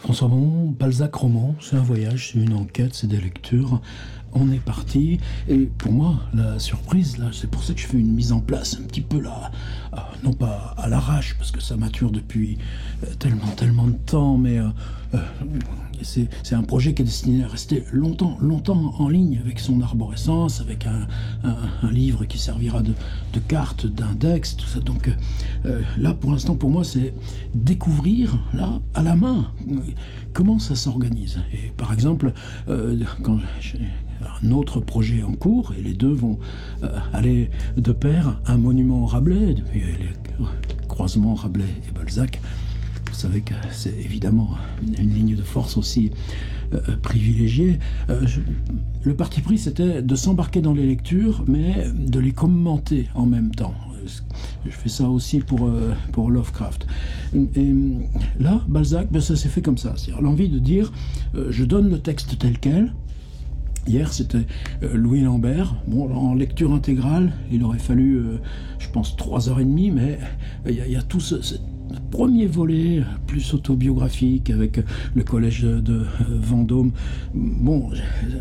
François Bon, Balzac roman, c'est un voyage, c'est une enquête, c'est des lectures. On est parti, et pour moi, la surprise, là, c'est pour ça que je fais une mise en place un petit peu là, non pas à l'arrache, parce que ça mature depuis tellement de temps, mais c'est un projet qui est destiné à rester longtemps en ligne avec son arborescence, avec un livre qui servira de carte, d'index, tout ça. Donc là, pour l'instant, pour moi, c'est découvrir, là, à la main, comment ça s'organise. Et par exemple, quand j'ai un autre projet en cours, et les deux vont aller de pair, un monument Rabelais, les croisements Rabelais et Balzac. Vous savez que c'est évidemment une ligne de force aussi privilégiée. Le parti pris, c'était de s'embarquer dans les lectures, mais de les commenter en même temps. Je fais ça aussi pour Lovecraft. Et là, Balzac, ça s'est fait comme ça. C'est-à-dire l'envie de dire, je donne le texte tel quel. Hier, c'était Louis Lambert. Bon, en lecture intégrale, il aurait fallu, je pense, 3h30, mais il y a tout ce premier volet, plus autobiographique, avec le collège de Vendôme. Bon,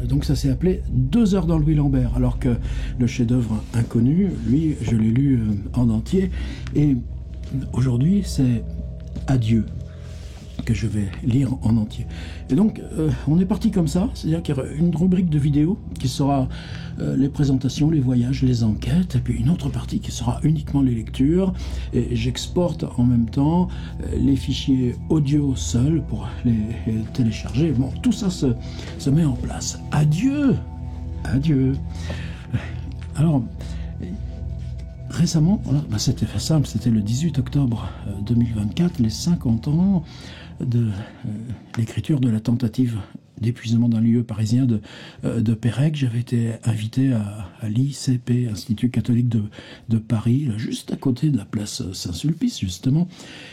donc ça s'est appelé 2 heures dans Louis Lambert, alors que le chef-d'œuvre inconnu, lui, je l'ai lu en entier. Et aujourd'hui, c'est Adieu que je vais lire en entier. Et donc, on est parti comme ça, c'est-à-dire qu'il y aura une rubrique de vidéos qui sera les présentations, les voyages, les enquêtes, et puis une autre partie qui sera uniquement les lectures, et j'exporte en même temps les fichiers audio seuls pour les télécharger. Bon, tout ça se met en place. Adieu. Alors, récemment, voilà, c'était simple, c'était le 18 octobre 2024, les 50 ans de l'écriture de la tentative d'épuisement d'un lieu parisien de Pérec. J'avais été invité à l'ICP, Institut catholique de Paris, là, juste à côté de la place Saint-Sulpice, justement.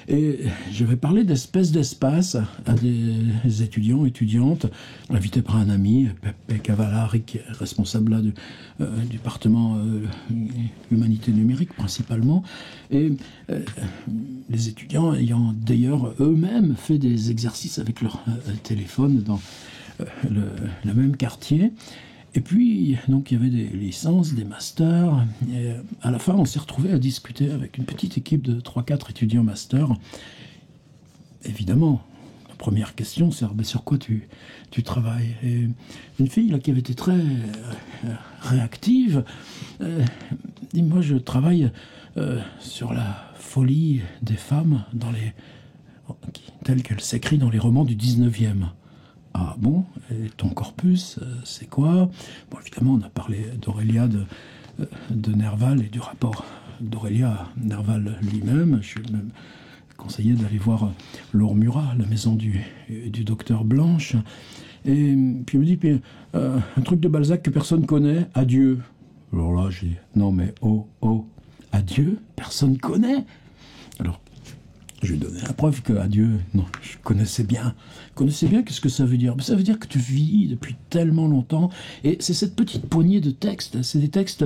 Et j'avais parlé d'espèce d'espace à des étudiantes, invités par un ami, Pepe Cavallari, qui est responsable là, du département humanité numérique, principalement. Et les étudiants ayant d'ailleurs eux-mêmes fait des exercices avec leur téléphone dans le même quartier. Et puis, donc, il y avait des licences, des masters. Et à la fin, on s'est retrouvés à discuter avec une petite équipe de 3-4 étudiants masters. Évidemment, la première question, c'est sur quoi tu travailles. Et une fille là, qui avait été très réactive dit, moi, je travaille sur la folie des femmes telle qu'elle s'écrit dans les romans du 19e. Ah bon, et ton corpus, c'est quoi? Bon, évidemment, on a parlé d'Aurélia de Nerval et du rapport d'Aurélia à Nerval lui-même. Je suis même conseillé d'aller voir Laure Murat, la maison du docteur Blanche. Et puis il me dit, un truc de Balzac que personne connaît, Adieu. Alors là, j'ai dit, non mais Adieu, personne connaît. Alors, je lui ai donné la preuve que Adieu, non, je connaissais bien. Qu'est-ce que ça veut dire? Ça veut dire que tu vis depuis tellement longtemps, et c'est cette petite poignée de textes, c'est des textes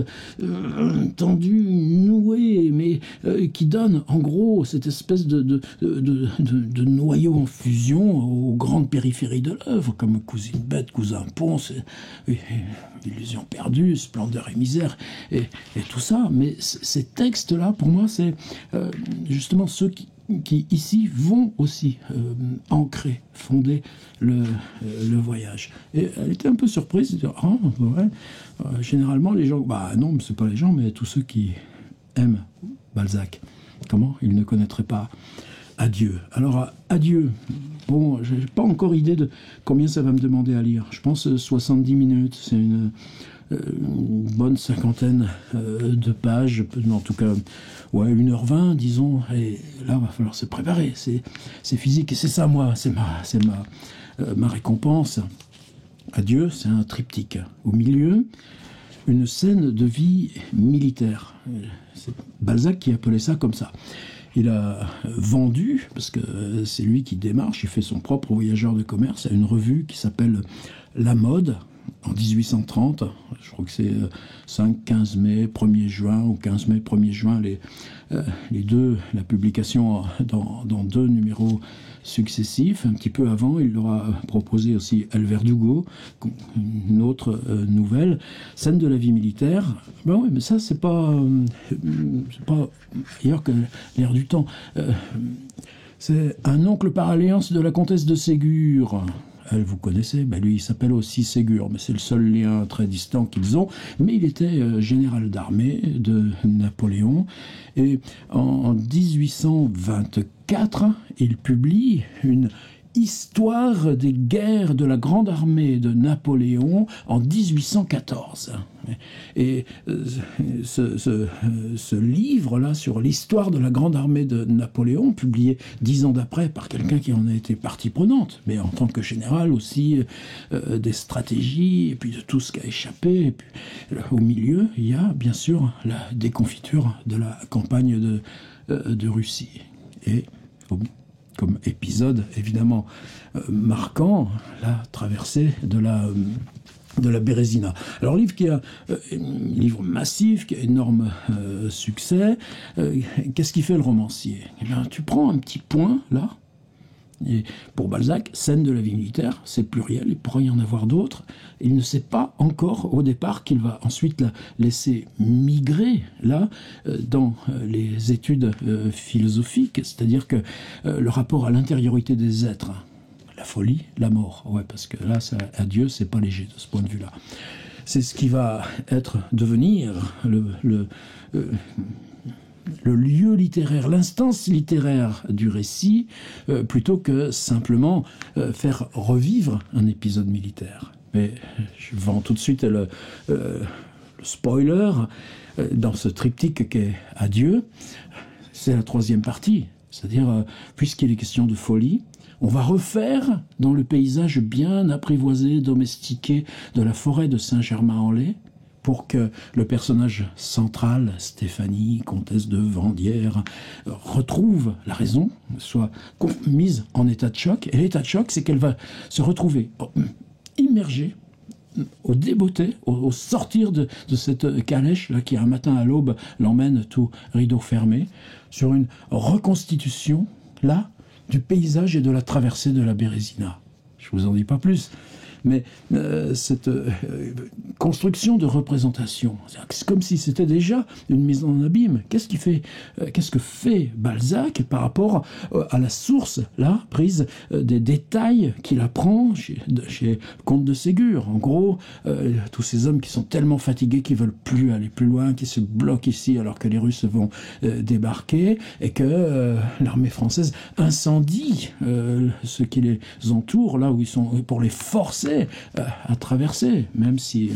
tendus, noués, mais qui donnent en gros cette espèce de noyau en fusion aux grandes périphéries de l'œuvre, comme Cousine Bête, Cousin Ponce, Illusion perdue, Splendeur et misère, et tout ça. Mais ces textes-là, pour moi, c'est justement ceux qui ici vont aussi ancrer, fonder le voyage. Et elle était un peu surprise de dire, ah ouais, généralement les gens, non, mais c'est pas les gens, mais tous ceux qui aiment Balzac, comment ils ne connaîtraient pas Adieu. Alors Adieu, bon, j'ai pas encore idée de combien ça va me demander à lire. Je pense 70 minutes, c'est une bonne cinquantaine de pages, en tout cas, ouais, 1h20, disons, et là, il va falloir se préparer, c'est physique, et c'est ça, moi, c'est ma récompense. Adieu, c'est un triptyque. Au milieu, une scène de vie militaire. C'est Balzac qui appelait ça comme ça. Il a vendu, parce que c'est lui qui démarche, il fait son propre voyageur de commerce, à une revue qui s'appelle La Mode, en 1830, je crois que c'est 5, 15 mai, 1er juin, ou 15 mai, 1er juin, les deux, la publication dans 2 numéros successifs. Un petit peu avant, il leur a proposé aussi El Verdugo, une autre nouvelle, Scène de la vie militaire. Ben oui, mais ça, c'est pas ailleurs que l'air du temps. C'est Un oncle par alliance de la comtesse de Ségur. Elle, vous connaissez, ben lui il s'appelle aussi Ségur, mais c'est le seul lien très distant qu'ils ont. Mais il était général d'armée de Napoléon. Et en 1824, il publie une histoire des guerres de la grande armée de en 1814. Et ce livre-là sur l'histoire de la grande armée de Napoléon, publié 10 ans d'après par quelqu'un qui en a été partie prenante, mais en tant que général aussi des stratégies, et puis de tout ce qui a échappé. Et puis, au milieu, il y a bien sûr la déconfiture de la campagne de Russie. Et comme épisode évidemment marquant, la traversée de la Bérésina. Alors, livre livre massif, qui a énorme succès. Qu'est-ce qui fait le romancier? Eh bien, tu prends un petit point, là, et pour Balzac, scène de la vie militaire, c'est pluriel, il pourrait y en avoir d'autres. Il ne sait pas encore au départ qu'il va ensuite la laisser migrer là dans les études philosophiques, c'est-à-dire que le rapport à l'intériorité des êtres, la folie, la mort, ouais, parce que là, adieu, c'est pas léger de ce point de vue-là. C'est ce qui va devenir le lieu littéraire, l'instance littéraire du récit, plutôt que simplement faire revivre un épisode militaire. Mais je vends tout de suite le spoiler dans ce triptyque qu'est Adieu. C'est la 3e partie, c'est-à-dire, puisqu'il est question de folie, on va refaire dans le paysage bien apprivoisé, domestiqué de la forêt de Saint-Germain-en-Laye, pour que le personnage central, Stéphanie, comtesse de Vendières, retrouve la raison, soit mise en état de choc. Et l'état de choc, c'est qu'elle va se retrouver immergée, au débeauté, au sortir de cette calèche là, qui un matin à l'aube l'emmène tout rideau fermé, sur une reconstitution là du paysage et de la traversée de la Bérésina. Je vous en dis pas plus. Mais cette construction de représentation, c'est comme si c'était déjà une mise en abîme. Qu'est-ce que fait Balzac par rapport à la source, là, prise des détails qu'il apprend chez Comte de Ségur? En gros, tous ces hommes qui sont tellement fatigués qu'ils veulent plus aller plus loin, qui se bloquent ici alors que les Russes vont débarquer, et que l'armée française incendie ce qui les entoure, là où ils sont, pour les forcer à traverser, même si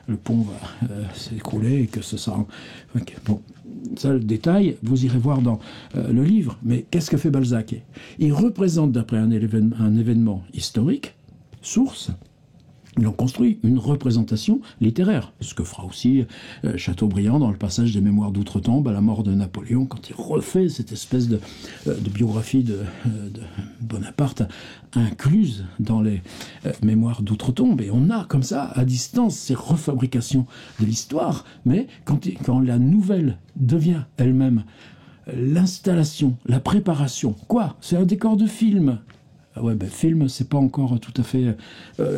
le pont va s'écrouler et que ce sera... Okay, bon, ça, le détail, vous irez voir dans le livre. Mais qu'est-ce que fait Balzac? Il représente, d'après un événement historique, source, ils ont construit une représentation littéraire, ce que fera aussi Chateaubriand dans le passage des Mémoires d'Outre-Tombe à la mort de Napoléon, quand il refait cette espèce de biographie de Bonaparte incluse dans les Mémoires d'Outre-Tombe. Et on a comme ça, à distance, ces refabrications de l'histoire, mais quand la nouvelle devient elle-même l'installation, la préparation, quoi? C'est un décor de film. Ah ouais, ben, film, c'est pas encore tout à fait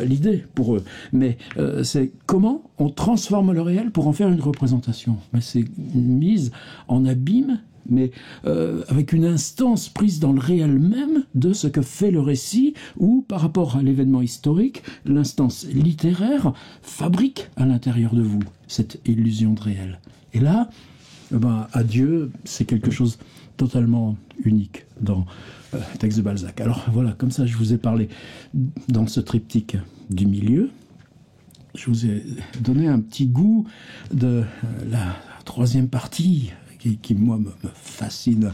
l'idée pour eux. Mais c'est comment on transforme le réel pour en faire une représentation. Mais c'est une mise en abîme, mais avec une instance prise dans le réel même de ce que fait le récit, ou par rapport à l'événement historique, l'instance littéraire fabrique à l'intérieur de vous cette illusion de réel. Et là, Adieu, c'est quelque chose totalement unique dans le texte de Balzac. Alors voilà, comme ça je vous ai parlé dans ce triptyque du milieu. Je vous ai donné un petit goût de la 3e partie qui moi, me fascine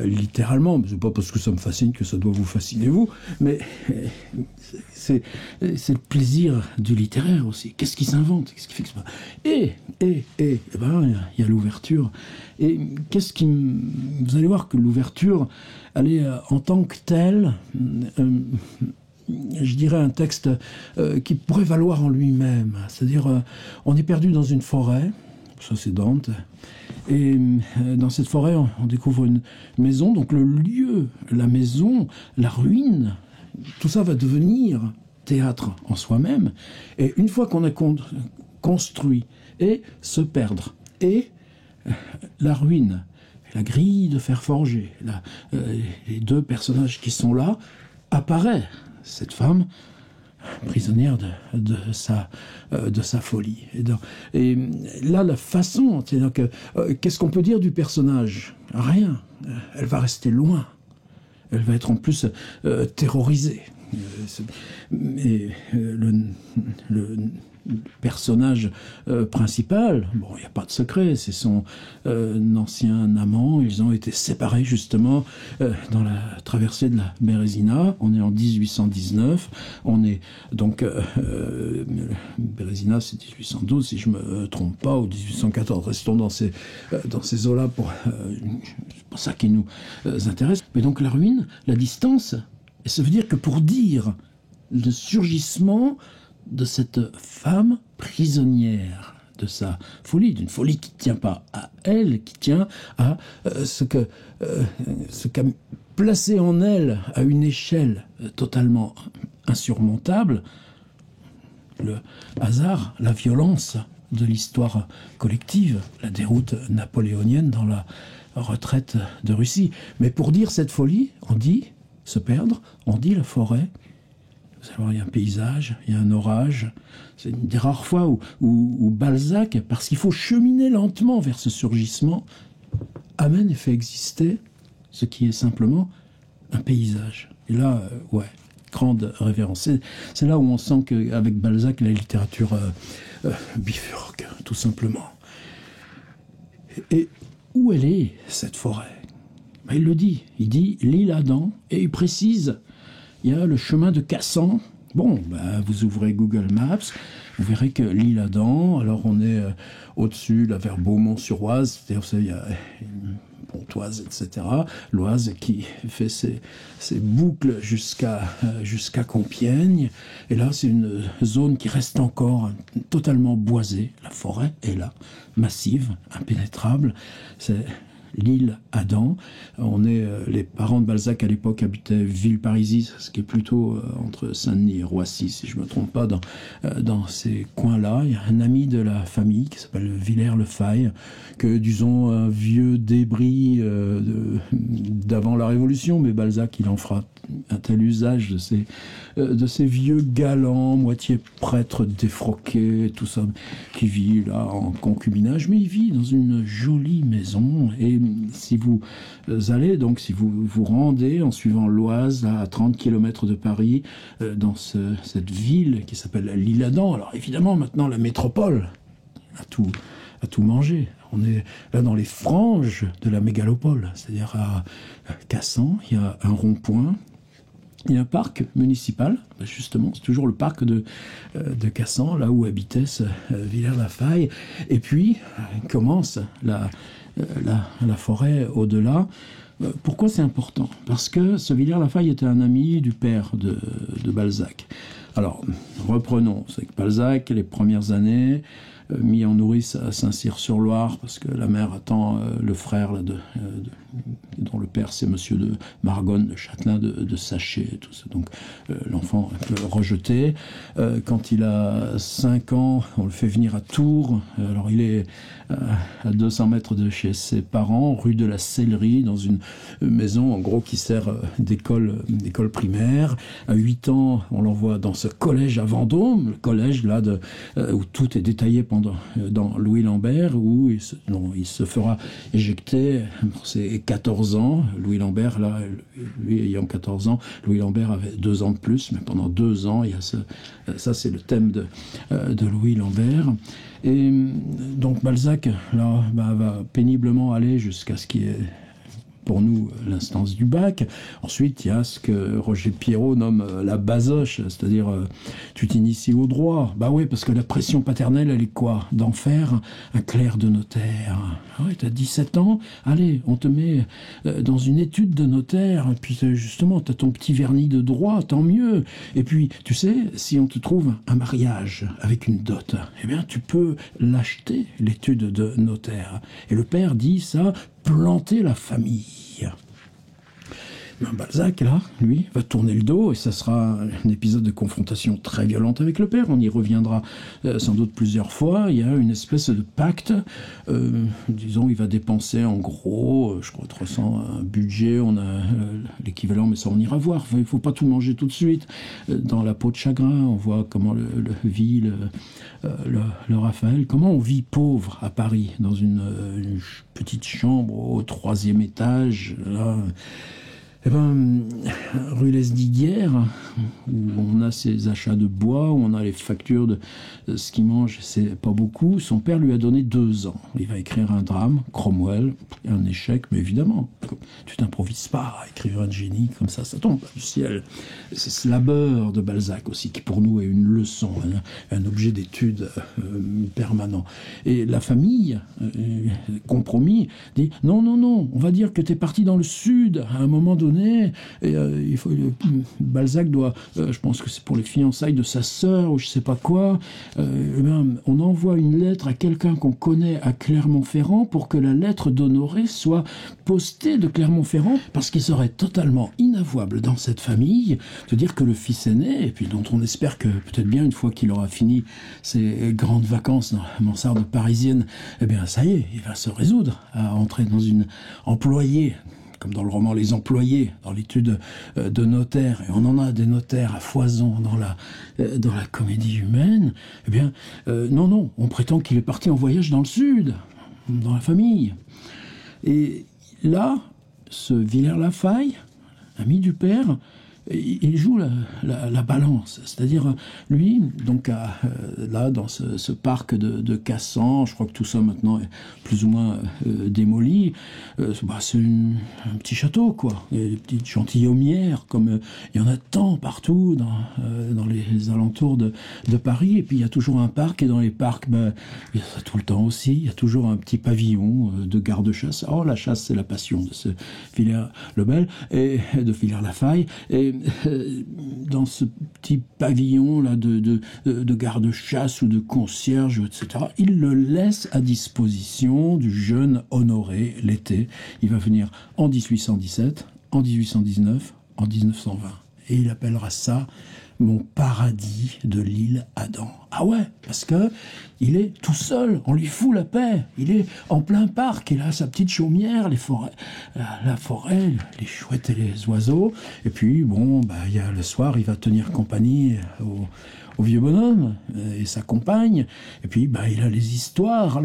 littéralement. C'est pas parce que ça me fascine que ça doit vous fasciner vous, mais c'est le plaisir du littéraire aussi. Qu'est-ce qui s'invente? Qu'est-ce qui fait que ça... Et ben, il y a l'ouverture. Et vous allez voir que l'ouverture, elle est en tant que telle je dirais, un texte qui pourrait valoir en lui-même. C'est-à-dire, on est perdu dans une forêt, ça c'est Dante, et dans cette forêt, on découvre une maison, donc le lieu, la maison, la ruine, tout ça va devenir théâtre en soi-même, et une fois qu'on a construit, et se perdre, et la ruine, la grille de fer forgé, les deux personnages qui sont là, apparaît cette femme prisonnière de sa folie. Et là, la façon, qu'est-ce qu'on peut dire du personnage? Rien. Elle va rester loin. Elle va être en plus terrorisée. Et le personnage principal, bon, il n'y a pas de secret, c'est son ancien amant. Ils ont été séparés justement dans la traversée de la Bérésina. On est en 1819. On est donc Bérésina, c'est 1812 si je me trompe pas, ou 1814. Restons dans ces eaux-là c'est pour ça qui nous intéresse. Mais donc la ruine, la distance, et ça veut dire que pour dire le surgissement de cette femme prisonnière de sa folie, d'une folie qui ne tient pas à elle, qui tient à ce qu'a placé en elle à une échelle totalement insurmontable le hasard, la violence de l'histoire collective, la déroute napoléonienne dans la retraite de Russie. Mais pour dire cette folie, on dit se perdre, on dit la forêt. Vous allez voir, il y a un paysage, il y a un orage. C'est une des rares fois où Balzac, parce qu'il faut cheminer lentement vers ce surgissement, amène et fait exister ce qui est simplement un paysage. Et là, grande révérence. C'est là où on sent qu'avec Balzac, la littérature bifurque, tout simplement. Et où elle est, cette forêt? Il le dit. Il dit l'île Adam, et il précise il y a le chemin de Cassan. Bon, vous ouvrez Google Maps, vous verrez que l'île Adam, alors on est au-dessus, là, vers Beaumont-sur-Oise, c'est-à-dire, vous savez, il y a Pontoise, etc. L'Oise qui fait ses boucles jusqu'à Compiègne. Et là, c'est une zone qui reste encore totalement boisée. La forêt est là, massive, impénétrable. C'est l'île Adam. Les parents de Balzac à l'époque habitaient Villeparisis, ce qui est plutôt entre Saint-Denis et Roissy, si je ne me trompe pas, dans ces coins-là. Il y a un ami de la famille qui s'appelle Villers-le-Faille, que, disons, un vieux débris d'avant la Révolution, mais Balzac, il en fera un tel usage de ces vieux galants, moitié prêtres défroqués, tout ça, qui vit là en concubinage, mais il vit dans une jolie maison. Et si vous allez, donc si vous vous rendez en suivant l'Oise à 30 km de Paris, dans cette ville qui s'appelle l'île Adam, alors évidemment maintenant la métropole a tout mangé. On est là dans les franges de la mégalopole, c'est-à-dire à Cassan, il y a un rond-point. Il y a un parc municipal, justement, c'est toujours le parc de Cassan, là où habitait Villers-la-Faille. Et puis, commence la forêt au-delà. Pourquoi c'est important? Parce que ce Villers-la-Faille était un ami du père de Balzac. Alors, reprenons. C'est que Balzac, les premières années, mis en nourrice à Saint-Cyr-sur-Loire, parce que la mère attend le frère là, dont le père c'est monsieur de Margonne, de Châtelain de Sachet, tout ça. Donc l'enfant un peu rejeté. Quand il a 5 ans, on le fait venir à Tours. Alors il est à 200 mètres de chez ses parents, rue de la Sellerie, dans une maison en gros qui sert d'école primaire. À 8 ans, on l'envoie dans ce collège à Vendôme, le collège là où tout est détaillé dans Louis Lambert, où il se fera éjecter pour ses 14 ans. Louis Lambert, là, lui ayant 14 ans, Louis Lambert avait 2 ans de plus, mais pendant 2 ans, il y a ça c'est le thème de Louis Lambert. Et donc Balzac, là, va péniblement aller jusqu'à ce qui est pour nous l'instance du bac. Ensuite, il y a ce que Roger Pierrot nomme la basoche, c'est-à-dire tu t'inities au droit. Bah oui, parce que la pression paternelle, elle est quoi? D'en faire un clerc de notaire. Ah ouais, t'as 17 ans, allez, on te met dans une étude de notaire, et puis justement, t'as ton petit vernis de droit, tant mieux. Et puis, tu sais, si on te trouve un mariage avec une dot, eh bien, tu peux l'acheter, l'étude de notaire. Et le père dit ça, planter la famille. Ben Balzac, là, lui, va tourner le dos et ça sera un épisode de confrontation très violente avec le père. On y reviendra sans doute plusieurs fois. Il y a une espèce de pacte. Disons, il va dépenser en gros, je crois, 300 un budget. On a l'équivalent, mais ça, on ira voir. Il ne faut pas tout manger tout de suite. Dans La peau de chagrin, on voit comment vit le Raphaël. Comment on vit pauvre à Paris, dans une petite chambre au 3e étage, là. Eh ben, rue Lesdiguières, où on a ses achats de bois, où on a les factures de ce qu'il mange, c'est pas beaucoup. Son père lui a donné 2 ans. Il va écrire un drame, Cromwell, un échec, mais évidemment, tu t'improvises pas à écrire un génie comme ça tombe pas du ciel. C'est ce labeur de Balzac aussi, qui pour nous est une leçon, un objet d'étude permanent. Et la famille, compromis, dit non, on va dire que t'es parti dans le sud à un moment donné. Et, Balzac doit, je pense que c'est pour les fiançailles de sa sœur ou je sais pas quoi, on envoie une lettre à quelqu'un qu'on connaît à Clermont-Ferrand pour que la lettre d'Honoré soit postée de Clermont-Ferrand, parce qu'il serait totalement inavouable dans cette famille de dire que le fils aîné, et puis dont on espère que peut-être bien une fois qu'il aura fini ses grandes vacances dans la mansarde parisienne, eh bien ça y est, il va se résoudre à entrer dans une employée, comme dans le roman Les Employés, dans l'étude de notaire, et on en a des notaires à foison dans la comédie humaine, eh bien, non, on prétend qu'il est parti en voyage dans le sud, dans la famille. Et là, ce Villers-la-Faille, ami du père, il joue la balance, c'est-à-dire lui, donc là dans ce parc de Cassan, je crois que tout ça maintenant est plus ou moins démoli. C'est un petit château quoi, il y a des petites gentilhommières comme il y en a tant partout dans les alentours de Paris. Et puis il y a toujours un parc, et dans les parcs, il y a ça tout le temps aussi. Il y a toujours un petit pavillon de garde-chasse. Oh, la chasse, c'est la passion de ce Villers-le-Bel et de Villers-la-Faille. Et dans ce petit pavillon là de garde-chasse ou de concierge, etc., il le laisse à disposition du jeune Honoré l'été. Il va venir en 1817, en 1819, en 1920. Et il appellera ça mon paradis de l'île Adam. Ah ouais, parce que il est tout seul, on lui fout la paix. Il est en plein parc, il a sa petite chaumière, les forêts, la forêt, les chouettes et les oiseaux. Et puis il y a le soir, il va tenir compagnie au vieux bonhomme et sa compagne. Et puis il a les histoires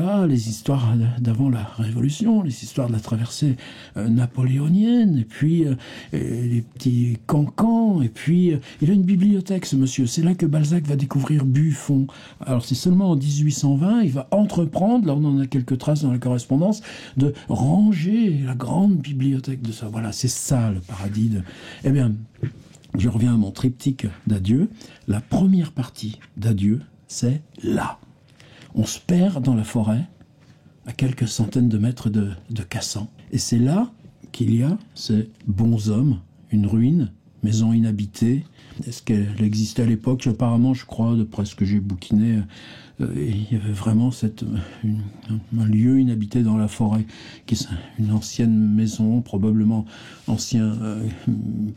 d'avant la Révolution, les histoires de la traversée napoléonienne, et puis les petits cancans, et puis il a une bibliothèque, ce monsieur. C'est là que Balzac va découvrir Buffon. Alors c'est seulement en 1820, il va entreprendre, là on en a quelques traces dans la correspondance, de ranger la grande bibliothèque de ça. Voilà, c'est ça le paradis de... Eh bien, je reviens à mon triptyque d'adieu. La première partie d'adieu, c'est là. On se perd dans la forêt, à quelques centaines de mètres de Cassan. Et c'est là qu'il y a ces bons hommes, une ruine, maison inhabitée. Est-ce qu'elle existait à l'époque? Apparemment, je crois, d'après ce que j'ai bouquiné, il y avait vraiment un lieu inhabité dans la forêt, qui est une ancienne maison, probablement ancien,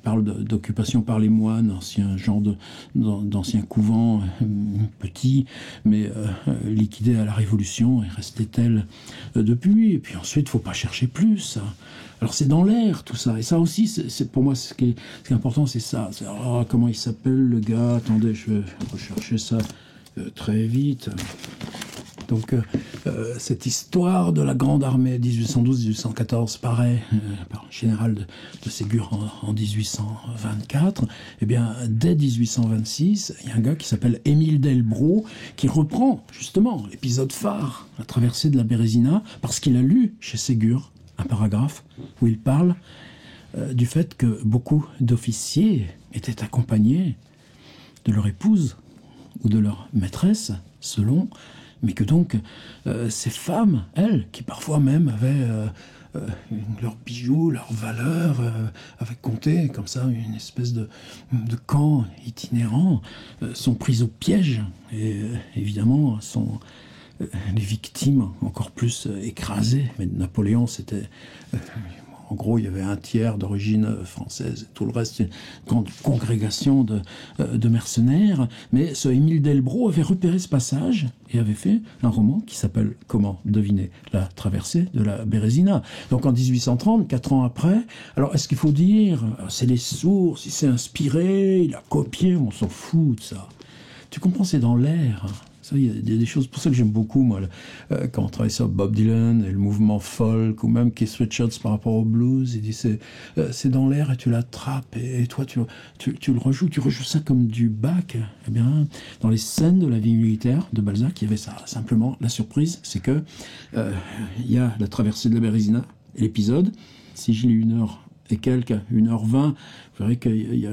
parle d'occupation par les moines, ancien genre d'ancien couvent, petit, mais liquidé à la Révolution, et resté tel depuis. Et puis ensuite, faut pas chercher plus. Alors c'est dans l'air tout ça, et ça aussi, c'est pour moi ce qui est important, c'est ça. Comment il s'appelle le gars? Attendez, je vais rechercher ça très vite. Donc cette histoire de la Grande Armée 1812-1814 paraît par le général de Ségur en 1824. Eh bien, dès 1826, il y a un gars qui s'appelle Émile Delbrot qui reprend justement l'épisode phare, la traversée de la Bérésina, parce qu'il a lu chez Ségur un paragraphe où il parle du fait que beaucoup d'officiers étaient accompagnés de leur épouse ou de leur maîtresse, selon, mais que donc ces femmes, elles, qui parfois même avaient leurs bijoux, leurs valeurs, avaient compté comme ça une espèce de camp itinérant, sont prises au piège et évidemment sont les victimes encore plus écrasées. Mais Napoléon, c'était... en gros, il y avait un tiers d'origine française, tout le reste, une grande congrégation de mercenaires. Mais ce Émile Delbrot avait repéré ce passage et avait fait un roman qui s'appelle, comment deviner, La traversée de la Bérésina. Donc en 1830, 4 ans après, alors est-ce qu'il faut dire, c'est les sources, il s'est inspiré, il a copié, on s'en fout de ça. Tu comprends, c'est dans l'air. Ça, il y a des choses, pour ça que j'aime beaucoup, moi, quand on travaille sur Bob Dylan et le mouvement folk, ou même Keith Richards par rapport au blues, il dit c'est dans l'air et tu l'attrapes, et toi tu le rejoues, tu rejoues ça comme du Bach. Eh bien, dans les scènes de la vie militaire de Balzac, il y avait ça. Simplement, la surprise, c'est que il y a la traversée de la Bérésina, l'épisode, si j'ai 1h et quelques, 1h20, vous verrez qu'il y a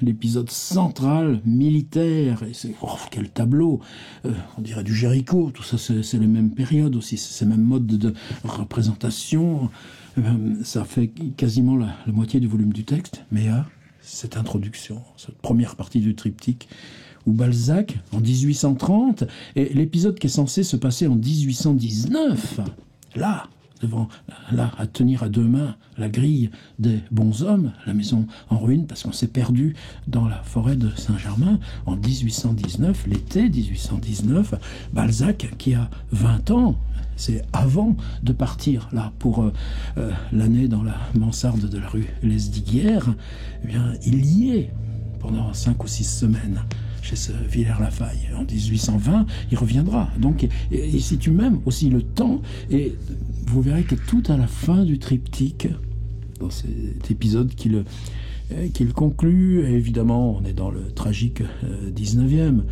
l'épisode central, militaire, et c'est, oh, quel tableau, on dirait du Jéricho, tout ça c'est les mêmes périodes aussi, c'est ces mêmes modes de représentation, ça fait quasiment la moitié du volume du texte, mais il y a cette introduction, cette première partie du triptyque, où Balzac, en 1830, et l'épisode qui est censé se passer en 1819, là, à tenir à 2 mains la grille des bons hommes, la maison en ruine, parce qu'on s'est perdu dans la forêt de Saint-Germain en 1819, l'été 1819, Balzac, qui a 20 ans, c'est avant de partir là pour l'année dans la mansarde de la rue Lesdiguières, eh bien, il y est pendant 5 ou 6 semaines. Chez ce Villers-la-Faille. En 1820, il reviendra. Donc, et si tu m'aimes aussi le temps, et vous verrez que tout à la fin du triptyque, dans cet épisode qui le conclut, et évidemment, on est dans le tragique 19e.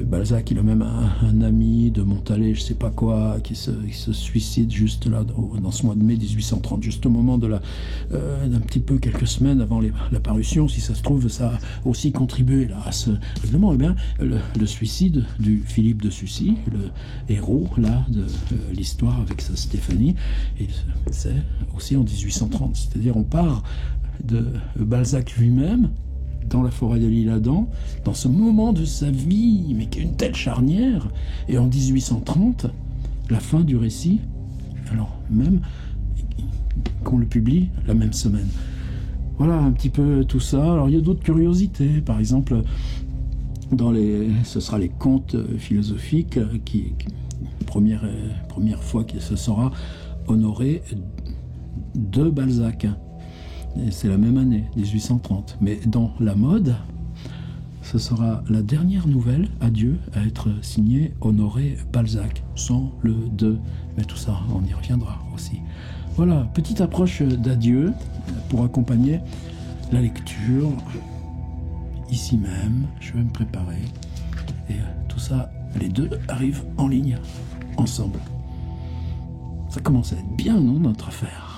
Balzac, il a même un ami de Montalet, je sais pas quoi, qui se suicide juste là, dans ce mois de mai 1830, juste au moment de d'un petit peu quelques semaines avant la parution. Si ça se trouve, ça a aussi contribué là, à ce règlement. Eh bien, le suicide du Philippe de Sucy, le héros là de l'histoire avec sa Stéphanie, et c'est aussi en 1830. C'est-à-dire, on part de Balzac lui-même, dans la forêt de l'Isle-Adam, dans ce moment de sa vie, mais qui est une telle charnière, et en 1830, la fin du récit, alors même qu'on le publie la même semaine. Voilà un petit peu tout ça. Alors il y a d'autres curiosités, par exemple, ce sera les contes philosophiques, qui première fois que ce sera honoré de Balzac. Et c'est la même année, 1830. Mais dans la mode, ce sera la dernière nouvelle, Adieu, à être signée Honoré Balzac, sans le de. Mais tout ça, on y reviendra aussi. Voilà, petite approche d'adieu pour accompagner la lecture. Ici même, je vais me préparer. Et tout ça, les deux arrivent en ligne, ensemble. Ça commence à être bien, non, notre affaire ?